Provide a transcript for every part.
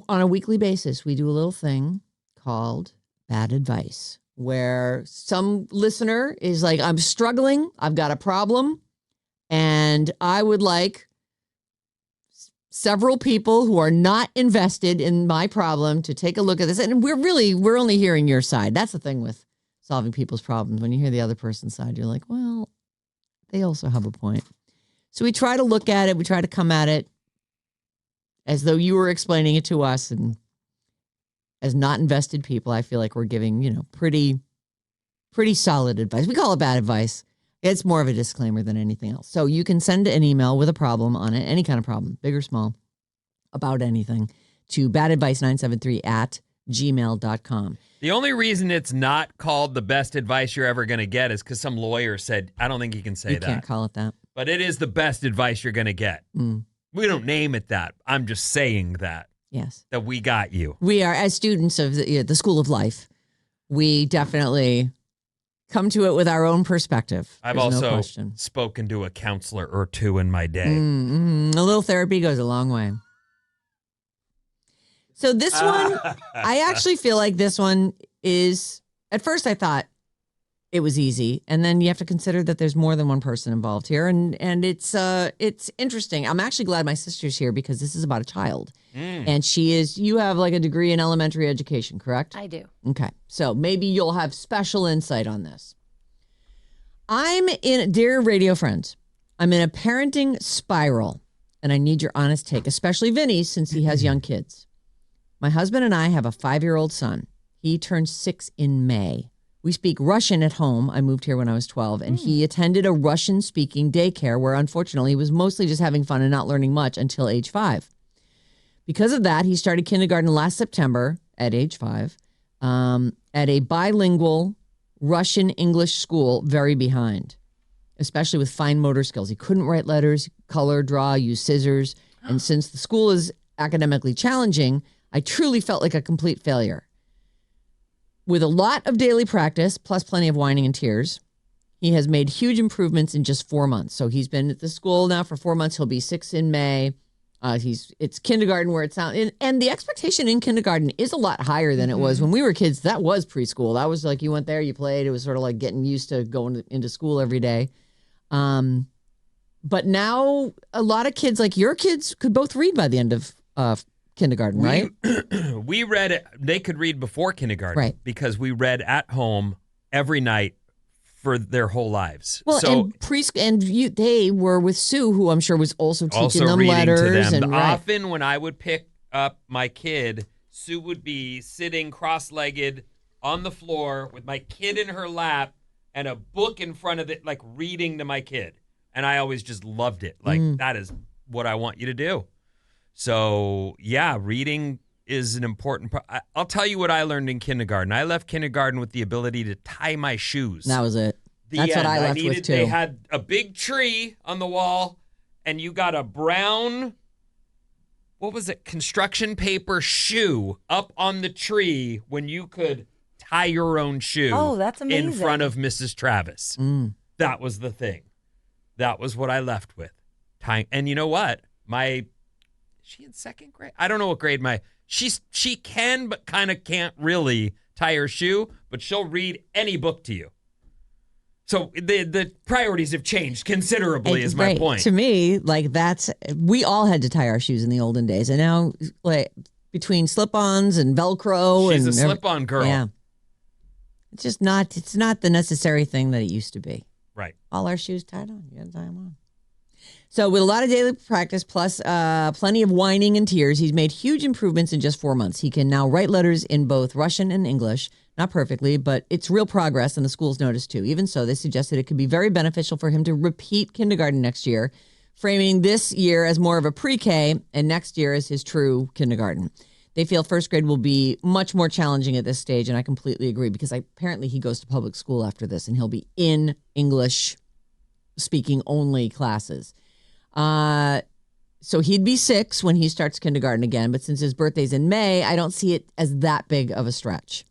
On a weekly basis, we do a little thing called Bad Advice, where some listener is like, I'm struggling, I've got a problem, and I would like several people who are not invested in my problem to take a look at this. And we're only hearing your side. That's the thing with solving people's problems. When you hear the other person's side, you're like, well, they also have a point. So we try to look at it. We try to come at it as though you were explaining it to us. And as not invested people, I feel like we're giving, pretty solid advice. We call it bad advice. It's more of a disclaimer than anything else. So you can send an email with a problem on it, any kind of problem, big or small, about anything, to badadvice973@gmail.com. The only reason it's not called the best advice you're ever going to get is because some lawyer said, I don't think you can say that. You can't call it that. But it is the best advice you're going to get. We don't name it that. I'm just saying that. Yes. That we got you. We are, as students of the School of Life, we definitely come to it with our own perspective. I've also spoken to a counselor or two in my day. A little therapy goes a long way. So this one, I actually feel like this one is, at first I thought it was easy. And then you have to consider that there's more than one person involved here. And it's interesting. I'm actually glad my sister's here because this is about a child. And you have like a degree in elementary education, correct? I do. Okay. So maybe you'll have special insight on this. Dear radio friends, I'm in a parenting spiral and I need your honest take, especially Vinny, since he has young kids. My husband and I have a 5-year-old son. He turned 6 in May. We speak Russian at home. I moved here when I was 12, and he attended a Russian-speaking daycare where, unfortunately, he was mostly just having fun and not learning much until age 5. Because of that, he started kindergarten last September at age 5 at a bilingual Russian-English school, very behind, especially with fine motor skills. He couldn't write letters, color, draw, use scissors, and since the school is academically challenging, I truly felt like a complete failure. With a lot of daily practice, plus plenty of whining and tears, he has made huge improvements in just 4 months. So he's been at the school now for 4 months. He'll be 6 in May. It's kindergarten where it sounds, and the expectation in kindergarten is a lot higher than it was when we were kids. That was preschool. That was like you went there, you played. It was sort of like getting used to going into school every day. But now a lot of kids, like your kids, could both read by the end of kindergarten, right? We read it. They could read before kindergarten, right? Because we read at home every night for their whole lives. Well, so, they were with Sue, who I'm sure was also teaching them letters. To them. And often when I would pick up my kid, Sue would be sitting cross-legged on the floor with my kid in her lap and a book in front of it, like reading to my kid. And I always just loved it. Like, that is what I want you to do. So, yeah, reading is an important part. I'll tell you what I learned in kindergarten. I left kindergarten with the ability to tie my shoes. That was it. That's what I left with, too. They had a big tree on the wall, and you got a brown, construction paper shoe up on the tree when you could tie your own shoe. Oh, that's amazing. In front of Mrs. Travis. That was the thing. That was what I left with. And you know what? Is she in second grade? I don't know what grade she can, but kind of can't really tie her shoe, but she'll read any book to you. So the priorities have changed considerably, is my point. To me, we all had to tie our shoes in the olden days. And now, like, between slip-ons and Velcro. She's a slip-on girl. Yeah. It's not the necessary thing that it used to be. Right. All our shoes tied on. You got to tie them on. So with a lot of daily practice, plus plenty of whining and tears, he's made huge improvements in just 4 months. He can now write letters in both Russian and English. Not perfectly, but it's real progress, and the school's noticed too. Even so, they suggested it could be very beneficial for him to repeat kindergarten next year, framing this year as more of a pre-K and next year as his true kindergarten. They feel first grade will be much more challenging at this stage, and I completely agree because apparently he goes to public school after this, and he'll be in English speaking only classes. So he'd be 6 when he starts kindergarten again, but since his birthday's in May, I don't see it as that big of a stretch.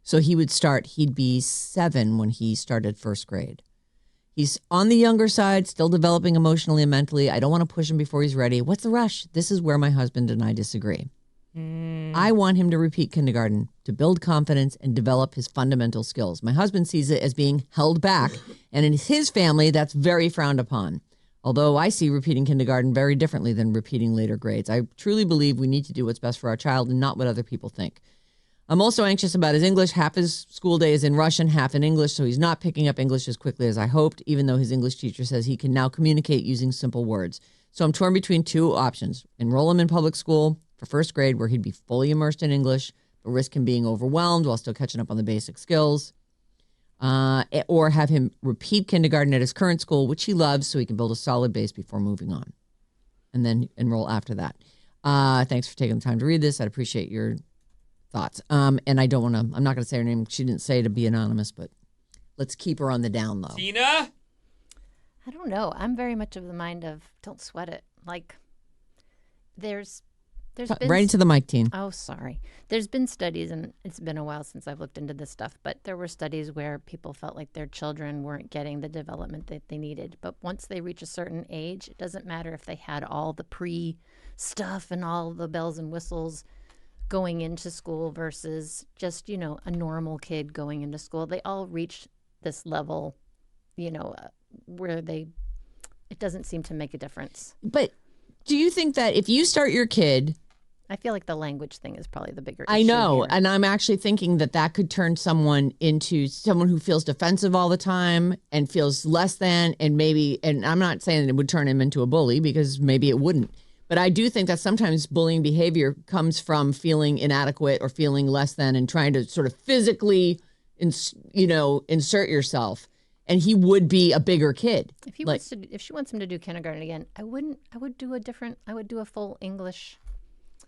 So he'd be 7 when he started first grade. He's on the younger side, still developing emotionally and mentally. I don't want to push him before he's ready. What's the rush? This is where my husband and I disagree. I want him to repeat kindergarten to build confidence and develop his fundamental skills. My husband sees it as being held back, and in his family, that's very frowned upon. Although I see repeating kindergarten very differently than repeating later grades. I truly believe we need to do what's best for our child and not what other people think. I'm also anxious about his English. Half his school day is in Russian, half in English, so he's not picking up English as quickly as I hoped, even though his English teacher says he can now communicate using simple words. So I'm torn between two options. Enroll him in public school for first grade where he'd be fully immersed in English, but risk him being overwhelmed while still catching up on the basic skills. Or have him repeat kindergarten at his current school, which he loves, so he can build a solid base before moving on. And then enroll after that. Thanks for taking the time to read this. I'd appreciate your thoughts. And I don't want to, I'm not going to say her name. She didn't say to be anonymous, but let's keep her on the down low. Tina? I don't know. I'm very much of the mind of don't sweat it. Like, there's been Right into the mic, Teen. Oh, sorry. There's been studies, and it's been a while since I've looked into this stuff, but there were studies where people felt like their children weren't getting the development that they needed. But once they reach a certain age, it doesn't matter if they had all the pre-stuff and all the bells and whistles going into school versus just, a normal kid going into school. They all reach this level, where it doesn't seem to make a difference. But do you think that if you start your kid... I feel like the language thing is probably the bigger issue. I know, here. and I'm actually thinking that could turn someone into someone who feels defensive all the time and feels less than, and I'm not saying it would turn him into a bully because maybe it wouldn't. But I do think that sometimes bullying behavior comes from feeling inadequate or feeling less than and trying to sort of physically, insert yourself. And he would be a bigger kid. If she wants him to do kindergarten again, I would do a full English.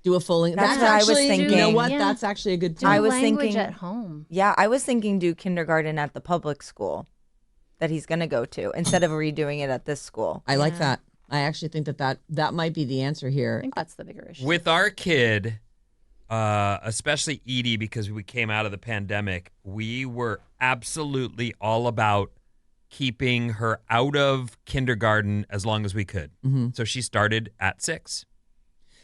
Do a full English. That's what I was thinking. You know what? Yeah. That's actually a good Do point. I was language thinking at home. Yeah, I was thinking do kindergarten at the public school that he's going to go to instead of redoing it at this school. I like that. I actually think that might be the answer I here. think that's the bigger issue. With our kid, especially Edie, because we came out of the pandemic, we were absolutely all about keeping her out of kindergarten as long as we could. Mm-hmm. So she started at 6.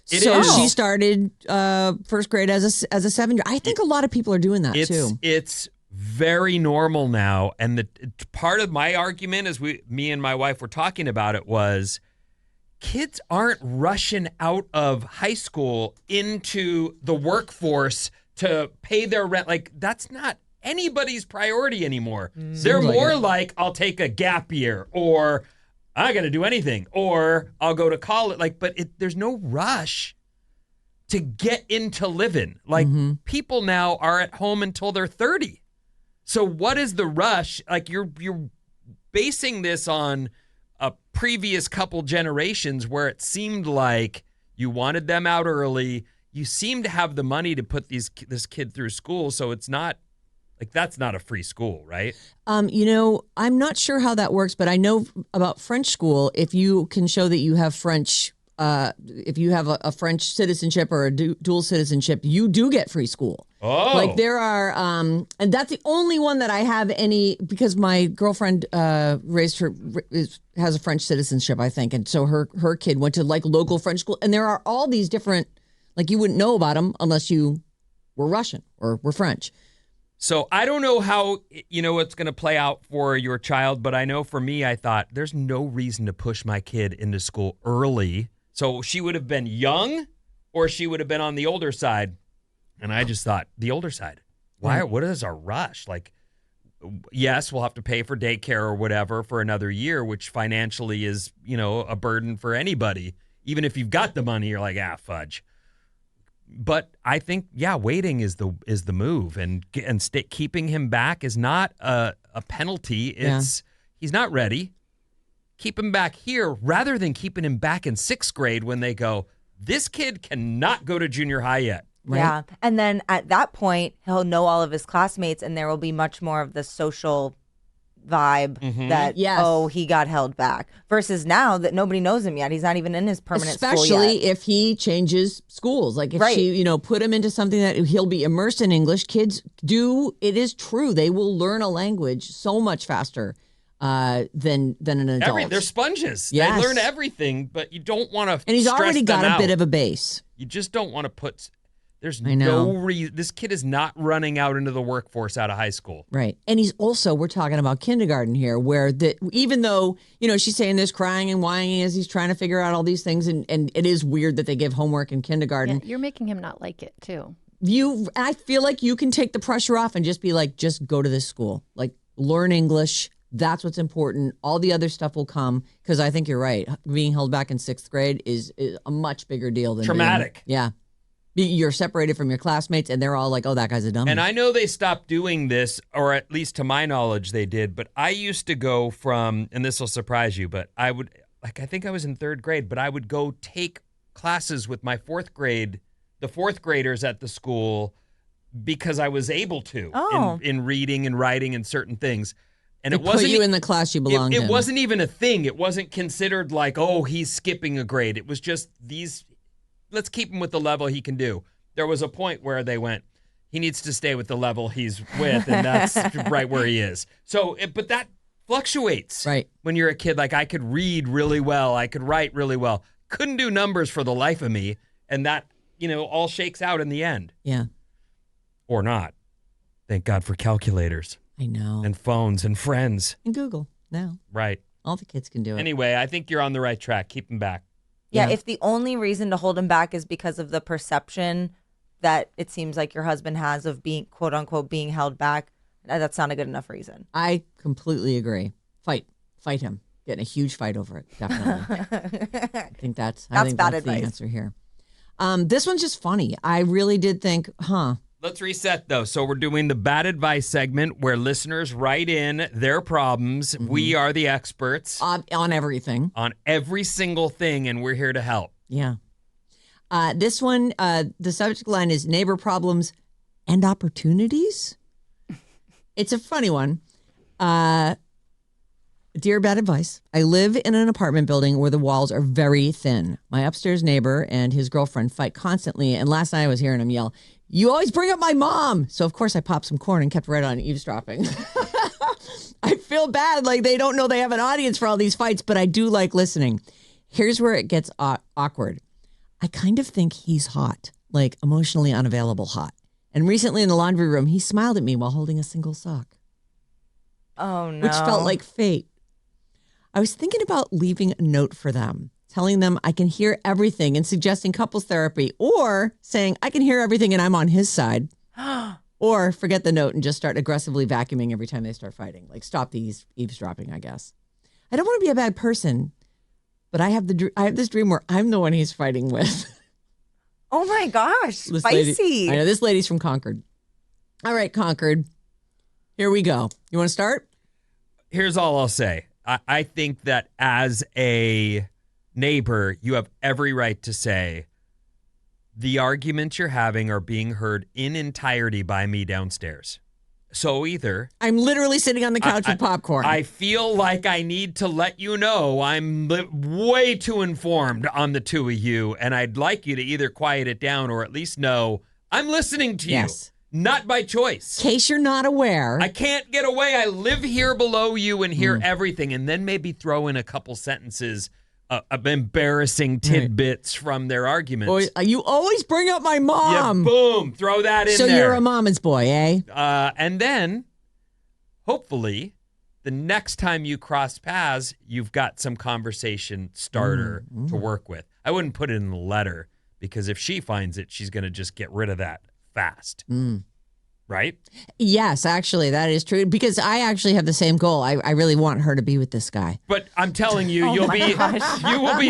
She started first grade as a 7-year. I think a lot of people are doing that too. It's very normal now, and the part of my argument, as me and my wife were talking about it, was kids aren't rushing out of high school into the workforce to pay their rent. Like, that's not anybody's priority anymore. They're more like, I'll take a gap year, or I'm going to do anything, or I'll go to college. Like, but there's no rush to get into living. Like, people now are at home until they're 30. So what is the rush? Like, you're basing this on a previous couple generations where it seemed like you wanted them out early. You seem to have the money to put this kid through school, so it's not like that's not a free school, right? I'm not sure how that works, but I know about French school. If you can show that you have French, if you have a French citizenship or a dual citizenship, you do get free school. Oh, like there are, and that's the only one that I have any because my girlfriend has a French citizenship, I think, and so her kid went to like local French school, and there are all these different, like you wouldn't know about them unless you were Russian or were French. So I don't know how, it's going to play out for your child, but I know for me, I thought there's no reason to push my kid into school early. So she would have been young or she would have been on the older side. And I just thought the older side. Why? What is our rush? Like, yes, we'll have to pay for daycare or whatever for another year, which financially is, a burden for anybody. Even if you've got the money, you're like, fudge. But I think, waiting is the move, and keeping him back is not a penalty. It's he's not ready. Keep him back here rather than keeping him back in 6th grade when they go, this kid cannot go to junior high yet. Right? Yeah. And then at that point, he'll know all of his classmates, and there will be much more of the social vibe that, he got held back. Versus now that nobody knows him yet. He's not even in his permanent school yet. Especially if he changes schools. Like if she, put him into something that he'll be immersed in English. Kids it is true. They will learn a language so much faster than an adult. They're sponges. Yes. They learn everything, but you don't want to. And he's already got a bit of a base. You just don't want to put. There's I know. no reason. This kid is not running out into the workforce out of high school. Right. And he's also, we're talking about kindergarten here, where even though, she's saying this crying and whining as he's trying to figure out all these things. And it is weird that they give homework in kindergarten. Yeah, you're making him not like it too. I feel like you can take the pressure off and just be like, just go to this school, like learn English. That's what's important. All the other stuff will come, because I think you're right. Being held back in 6th grade is a much bigger deal than traumatic. You're separated from your classmates, and they're all like, oh, that guy's a dummy. And I know they stopped doing this, or at least to my knowledge they did, but I used to go from, and this will surprise you, but I would, I think I was in 3rd grade, but I would go take classes with my 4th grade, the 4th graders at the school, because I was able to in reading and writing and certain things. And it wasn't put you in the class you belonged in. It wasn't even a thing. It wasn't considered like, oh, he's skipping a grade. It was just let's keep him with the level he can do. There was a point where they went, he needs to stay with the level he's with, and that's right where he is. So, but that fluctuates. Right. When you're a kid, like I could read really well, I could write really well, couldn't do numbers for the life of me, and that, all shakes out in the end. Yeah. Or not. Thank God for calculators. I know. And phones and friends. And Google now. Right. All the kids can do it. Anyway, I think you're on the right track. Keep him back. Yeah, if the only reason to hold him back is because of the perception that it seems like your husband has of being, quote unquote, being held back, that's not a good enough reason. I completely agree. Fight him. Get in a huge fight over it. Definitely. I think that's bad the advice. answer here. This one's just funny. I really did think, Let's reset, though. So we're doing the bad advice segment where listeners write in their problems. Mm-hmm. We are the experts. On everything. On every single thing, and we're here to help. Yeah. This one, the subject line is neighbor problems and opportunities. It's a funny one. Dear bad advice, I live in an apartment building where the walls are very thin. My upstairs neighbor and his girlfriend fight constantly, and last night I was hearing him yell, "You always bring up my mom!" So of course I popped some corn and kept right on eavesdropping. I feel bad, like they don't know they have an audience for all these fights, but I do like listening. Here's where it gets awkward. I kind of think he's hot, like emotionally unavailable hot. And recently in the laundry room, he smiled at me while holding a single sock. Oh, no. Which felt like fate. I was thinking about leaving a note for them, telling them I can hear everything and suggesting couples therapy, or saying I can hear everything and I'm on his side. Or forget the note and just start aggressively vacuuming every time they start fighting. Like stop the eavesdropping, I guess. I don't want to be a bad person, but I have this dream where I'm the one he's fighting with. Oh my gosh, spicy. I know, this lady's from Concord. All right, Concord. Here we go. You want to start? Here's all I'll say. I think that as a neighbor, you have every right to say, the arguments you're having are being heard in entirety by me downstairs. So either I'm literally sitting on the couch with popcorn. I feel like I need to let you know I'm way too informed on the two of you, and I'd like you to either quiet it down or at least know I'm listening to you. Yes. Not by choice. In case you're not aware. I can't get away. I live here below you and hear everything, and then maybe throw in a couple sentences of embarrassing tidbits from their arguments. Or, you always bring up my mom. Yeah, boom. Throw that in there. So you're a mama's boy, eh? And then, hopefully, the next time you cross paths, you've got some conversation starter to work with. I wouldn't put it in the letter, because if she finds it, she's going to just get rid of that fast. Right? Yes, actually, that is true. Because I actually have the same goal. I really want her to be with this guy. But I'm telling you, you will be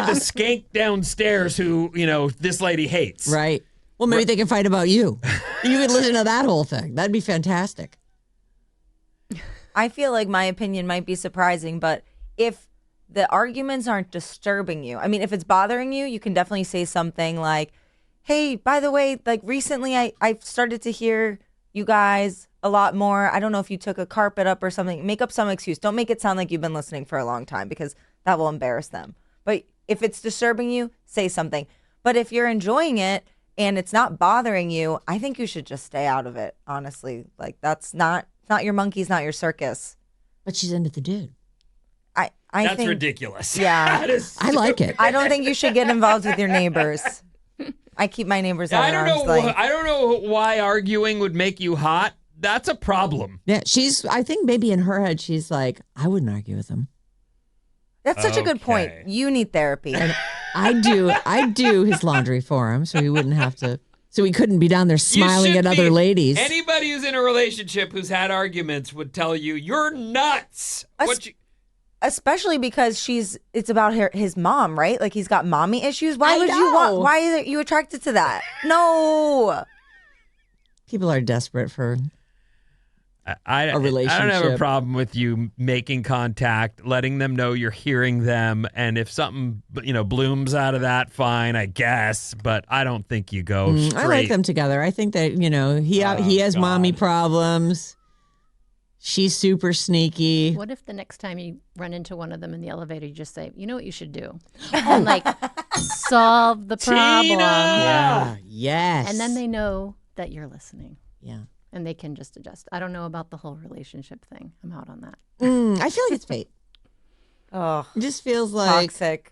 the skank downstairs who, this lady hates. Right. Well, maybe they can fight about you. You could listen to that whole thing. That'd be fantastic. I feel like my opinion might be surprising, but if the arguments aren't disturbing you, I mean, if it's bothering you, you can definitely say something like, hey, by the way, like recently I've started to hear you guys a lot more. I don't know if you took a carpet up or something. Make up some excuse. Don't make it sound like you've been listening for a long time, because that will embarrass them. But if it's disturbing you, say something. But if you're enjoying it and it's not bothering you, I think you should just stay out of it, honestly. Like, that's not your monkeys, not your circus. But she's into the dude. I That's think ridiculous. Yeah. I like it. I don't think you should get involved with your neighbors. I keep my neighbors I at don't arm's know. length. I don't know why arguing would make you hot. That's a problem. Yeah, I think maybe in her head, she's like, I wouldn't argue with him. That's such a good point. Okay. You need therapy. And I do his laundry for him so he wouldn't have to, so he couldn't be down there smiling at other ladies. Anybody who's in a relationship who's had arguments would tell you, you're nuts. Especially because it's about his mom, right? Like he's got mommy issues. Why are you attracted to that? No. People are desperate for a relationship. I don't have a problem with you making contact, letting them know you're hearing them, and if something blooms out of that, fine, I guess. But I don't think you go straight. I like them together. I think that he has mommy problems. She's super sneaky. What if the next time you run into one of them in the elevator, you just say, you know what you should do? And like solve the problem. Tina! Yeah. Yes. And then they know that you're listening. Yeah. And they can just adjust. I don't know about the whole relationship thing. I'm out on that. I feel like it's fate. Oh, It just feels like toxic.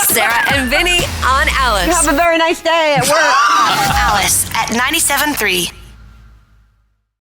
Sarah and Vinnie on Alice. Have a very nice day at work. Alice at 97.3.